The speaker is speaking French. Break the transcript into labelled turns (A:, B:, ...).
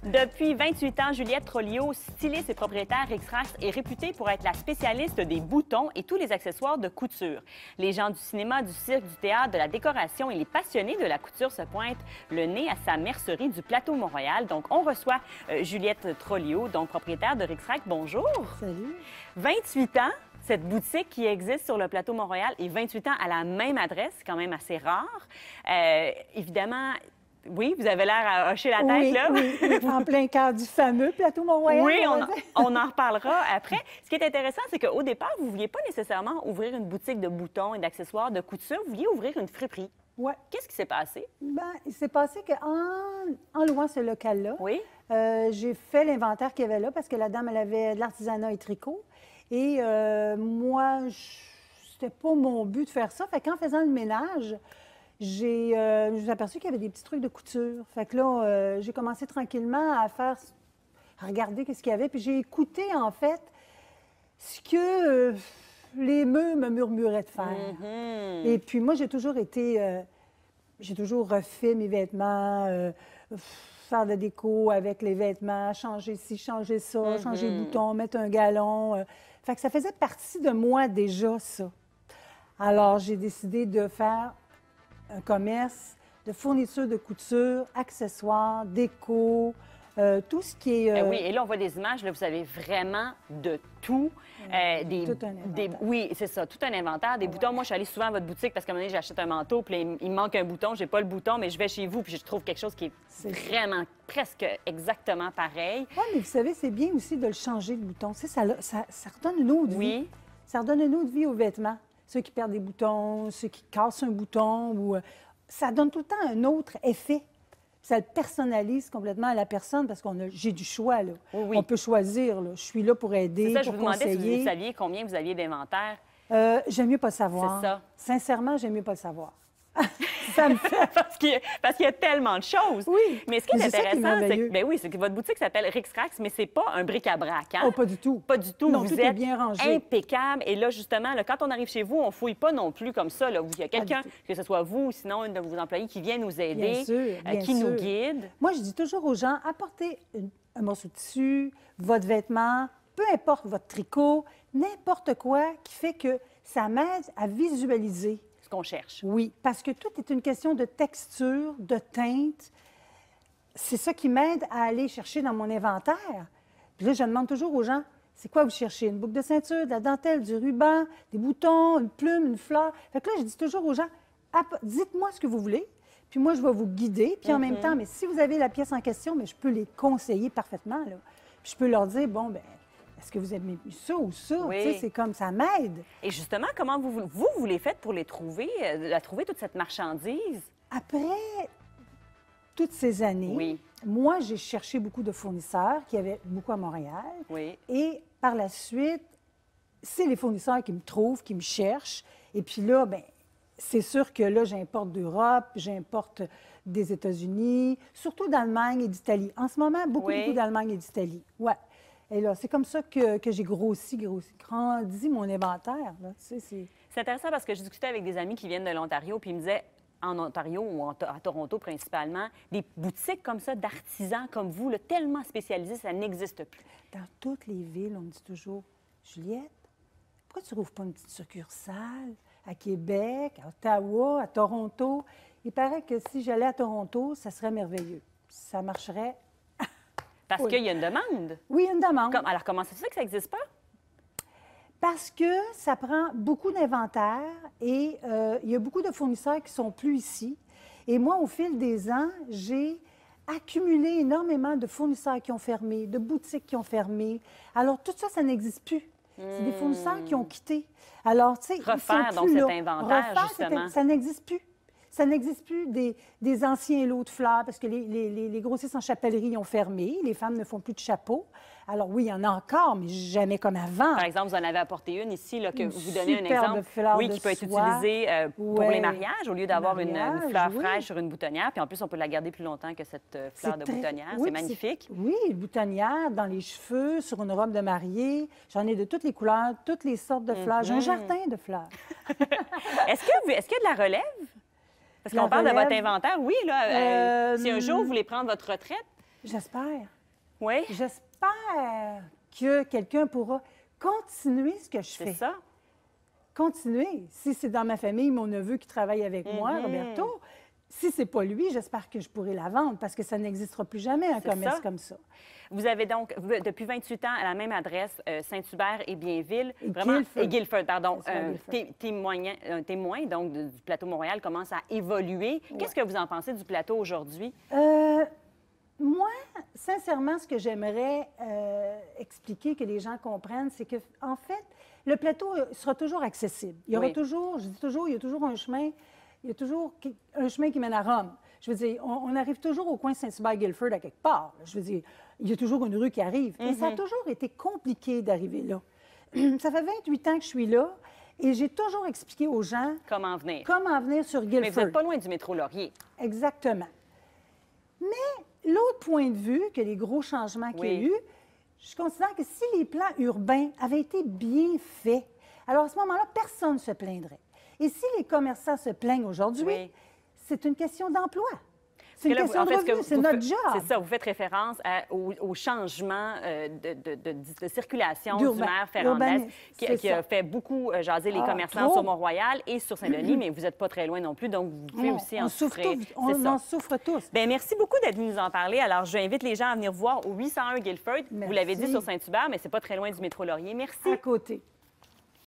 A: Depuis 28 ans, Juliette Trollio, styliste et propriétaire Rixrax, est réputée pour être la spécialiste des boutons et tous les accessoires de couture. Les gens du cinéma, du cirque, du théâtre, de la décoration et les passionnés de la couture se pointent le nez à sa mercerie du Plateau Mont-Royal. Donc, on reçoit Juliette Trollio, donc propriétaire de Rixrax. Bonjour.
B: Salut.
A: 28 ans. Cette boutique qui existe sur le Plateau Mont-Royal et 28 ans à la même adresse, c'est quand même assez rare. Évidemment, oui, vous avez l'air à hocher la tête,
B: oui,
A: là.
B: Oui, en plein cœur du fameux Plateau Mont-Royal.
A: Oui, on en reparlera après. Ce qui est intéressant, c'est qu'au départ, vous ne vouliez pas nécessairement ouvrir une boutique de boutons et d'accessoires de couture, vous vouliez ouvrir une friperie.
B: Oui.
A: Qu'est-ce qui s'est passé?
B: Bien, il s'est passé qu'en louant ce local-là,
A: oui?
B: J'ai fait l'inventaire qu'il y avait là parce que la dame, elle avait de l'artisanat et tricot. Et moi, c'était pas mon but de faire ça. Fait qu'en faisant le ménage, je me suis aperçue qu'il y avait des petits trucs de couture. Fait que là, j'ai commencé tranquillement à regarder qu'est-ce qu'il y avait. Puis j'ai écouté, en fait, ce que les meules me murmuraient de faire.
A: Mm-hmm.
B: Et puis moi, j'ai toujours refait mes vêtements, faire de la déco avec les vêtements, changer ci, changer ça, changer le bouton, mettre un galon. Fait que ça faisait partie de moi déjà, ça. Alors, j'ai décidé de faire un commerce de fourniture de couture, accessoires, déco, tout ce qui est...
A: oui, et là, on voit des images, là, vous avez vraiment de tout.
B: Tout un inventaire.
A: Oui, c'est ça, tout un inventaire. Des boutons. Moi, je suis allée souvent à votre boutique parce qu'à un moment donné, j'achète un manteau, puis là, il me manque un bouton, j'ai pas le bouton, mais je vais chez vous, puis je trouve quelque chose qui est vraiment presque exactement pareil.
B: Oui, mais vous savez, c'est bien aussi de le changer, le bouton. Tu sais, ça redonne une autre vie.
A: Oui.
B: Ça redonne une autre vie aux vêtements. Ceux qui perdent des boutons, ceux qui cassent un bouton, ou ça donne tout le temps un autre effet. Ça le personnalise complètement à la personne parce j'ai du choix, là.
A: Oui, oui.
B: On peut choisir, là. Je suis là pour aider,
A: C'est ça,
B: pour
A: je vous demandais
B: conseiller.
A: si vous saviez combien vous aviez d'inventaire.
B: J'aime mieux pas le savoir.
A: C'est ça.
B: Sincèrement, j'aime mieux pas le savoir. Ça me fait...
A: parce qu'il y a tellement de choses.
B: Oui.
A: Mais ce qui est intéressant,
B: c'est
A: c'est que votre boutique s'appelle Rixrax, mais c'est pas un bric-à-brac, hein?
B: Oh, pas du tout.
A: Pas du tout.
B: Non,
A: vous
B: tout
A: êtes
B: est bien rangé.
A: impeccable. Et là, justement, là, quand on arrive chez vous, on fouille pas non plus comme ça. Là. Il y a quelqu'un, que ce soit vous ou sinon une de vos employés, qui vient nous aider,
B: Bien sûr, bien
A: qui
B: sûr.
A: nous guide.
B: Moi, je dis toujours aux gens, apportez un morceau de tissu, votre vêtement, peu importe votre tricot, n'importe quoi qui fait que ça m'aide à visualiser.
A: Ce qu'on cherche.
B: Oui, parce que tout est une question de texture, de teinte. C'est ça qui m'aide à aller chercher dans mon inventaire. Puis là, je demande toujours aux gens, c'est quoi vous cherchez? Une boucle de ceinture, de la dentelle, du ruban, des boutons, une plume, une fleur. Fait que là, je dis toujours aux gens, dites-moi ce que vous voulez, puis moi, je vais vous guider. Puis en même temps, mais si vous avez la pièce en question, mais je peux les conseiller parfaitement, là. Puis je peux leur dire, bon, bien, est-ce que vous aimez ça ou ça?
A: Oui.
B: Tu sais, c'est comme ça m'aide.
A: Et justement, comment vous les faites pour les trouver, trouver toute cette marchandise?
B: Après toutes ces années,
A: oui.
B: Moi, j'ai cherché beaucoup de fournisseurs qui avaient beaucoup à Montréal.
A: Oui.
B: Et par la suite, c'est les fournisseurs qui me trouvent, qui me cherchent. Et puis là, bien, c'est sûr que là, j'importe d'Europe, j'importe des États-Unis, surtout d'Allemagne et d'Italie. En ce moment, beaucoup d'Allemagne et d'Italie. Ouais. Et là, c'est comme ça que j'ai grandi mon inventaire. Là. Tu sais,
A: c'est intéressant parce que je discutais avec des amis qui viennent de l'Ontario, puis ils me disaient, en Ontario ou à Toronto principalement, des boutiques comme ça, d'artisans comme vous, là, tellement spécialisés, ça n'existe plus.
B: Dans toutes les villes, on me dit toujours, Juliette, pourquoi tu rouvres pas une petite succursale à Québec, à Ottawa, à Toronto? Il paraît que si j'allais à Toronto, ça serait merveilleux. Ça marcherait.
A: Parce qu'il y a une demande.
B: Oui, il y a une demande.
A: Alors, comment ça se fait que ça n'existe pas?
B: Parce que ça prend beaucoup d'inventaire et il y a beaucoup de fournisseurs qui ne sont plus ici. Et moi, au fil des ans, j'ai accumulé énormément de fournisseurs qui ont fermé, de boutiques qui ont fermé. Alors, tout ça, ça n'existe plus. C'est des fournisseurs qui ont quitté. Alors, tu sais,
A: refaire donc cet inventaire, justement.
B: Ça n'existe plus. Ça n'existe plus des anciens lots de fleurs parce que les grossistes en chapellerie ont fermé. Les femmes ne font plus de chapeaux. Alors oui, il y en a encore, mais jamais comme avant.
A: Par exemple, vous en avez apporté une ici, là, que vous donnez un
B: superbe
A: exemple.
B: fleur
A: Oui,
B: de
A: qui peut être
B: soie.
A: utilisée pour les mariages, au lieu d'avoir une fleur
B: oui.
A: fraîche sur une boutonnière. Puis en plus, on peut la garder plus longtemps que cette fleur de boutonnière.
B: Oui,
A: c'est magnifique.
B: Oui, boutonnière, dans les cheveux, sur une robe de mariée. J'en ai de toutes les couleurs, toutes les sortes de fleurs. J'ai un jardin de fleurs.
A: Est-ce qu'il y a de la relève? Parce qu'on parle de votre inventaire, oui, là. Si un jour vous voulez prendre votre retraite,
B: J'espère.
A: Oui,
B: J'espère que quelqu'un pourra continuer ce que je
A: c'est
B: fais.
A: ça.
B: Continuer. Si c'est dans ma famille, mon neveu qui travaille avec moi, Roberto, si c'est pas lui, j'espère que je pourrai la vendre parce que ça n'existera plus jamais un
A: C'est
B: commerce
A: ça.
B: comme ça.
A: Vous avez donc, depuis 28 ans, à la même adresse, Saint-Hubert et Bienville.
B: Et
A: Vraiment,
B: Guilford.
A: et Guilford, pardon.
B: Saint-Hubert,
A: Un témoin donc, du plateau Montréal commence à évoluer. Qu'est-ce que vous en pensez du plateau aujourd'hui?
B: Moi, sincèrement, ce que j'aimerais expliquer, que les gens comprennent, c'est que, en fait, le plateau sera toujours accessible. Il y aura
A: Oui.
B: toujours, je dis toujours, il y a toujours un chemin, il y a toujours un chemin qui mène à Rome. Je veux dire, on arrive toujours au coin Saint-Hubert-Guilford à quelque part. Je veux dire, il y a toujours une rue qui arrive. Et ça a toujours été compliqué d'arriver là. Ça fait 28 ans que je suis là et j'ai toujours expliqué aux gens
A: Comment venir?
B: comment venir sur Guilford.
A: Mais vous n'êtes pas loin du métro Laurier.
B: Exactement. Mais l'autre point de vue, que les gros changements qu'il y a
A: Oui.
B: eu, je considère que si les plans urbains avaient été bien faits, alors à ce moment-là, personne ne se plaindrait. Et si les commerçants se plaignent aujourd'hui,
A: Oui.
B: c'est une question d'emploi. C'est une
A: Parce que là,
B: question
A: en
B: de
A: fait, ce que
B: revenu, c'est
A: vous
B: notre
A: faites-
B: job.
A: C'est ça, vous faites référence au changement de circulation du
B: D'urbain-
A: maire Ferrandez,
B: urbanisme, c'est
A: qui a
B: ça.
A: fait beaucoup jaser les
B: Ah,
A: commerçants
B: trop.
A: sur Mont-Royal et sur Saint-Denis, mais vous n'êtes pas très loin non plus, donc vous pouvez aussi en
B: souffre
A: souffrir.
B: tous,
A: C'est
B: on
A: ça.
B: en souffre tous.
A: Bien, merci beaucoup d'être venu nous en parler. Alors, j'invite les gens à venir voir au 801 Guilford. Vous l'avez dit
B: Merci.
A: sur Saint-Hubert, mais c'est pas très loin du métro Laurier. Merci.
B: À côté.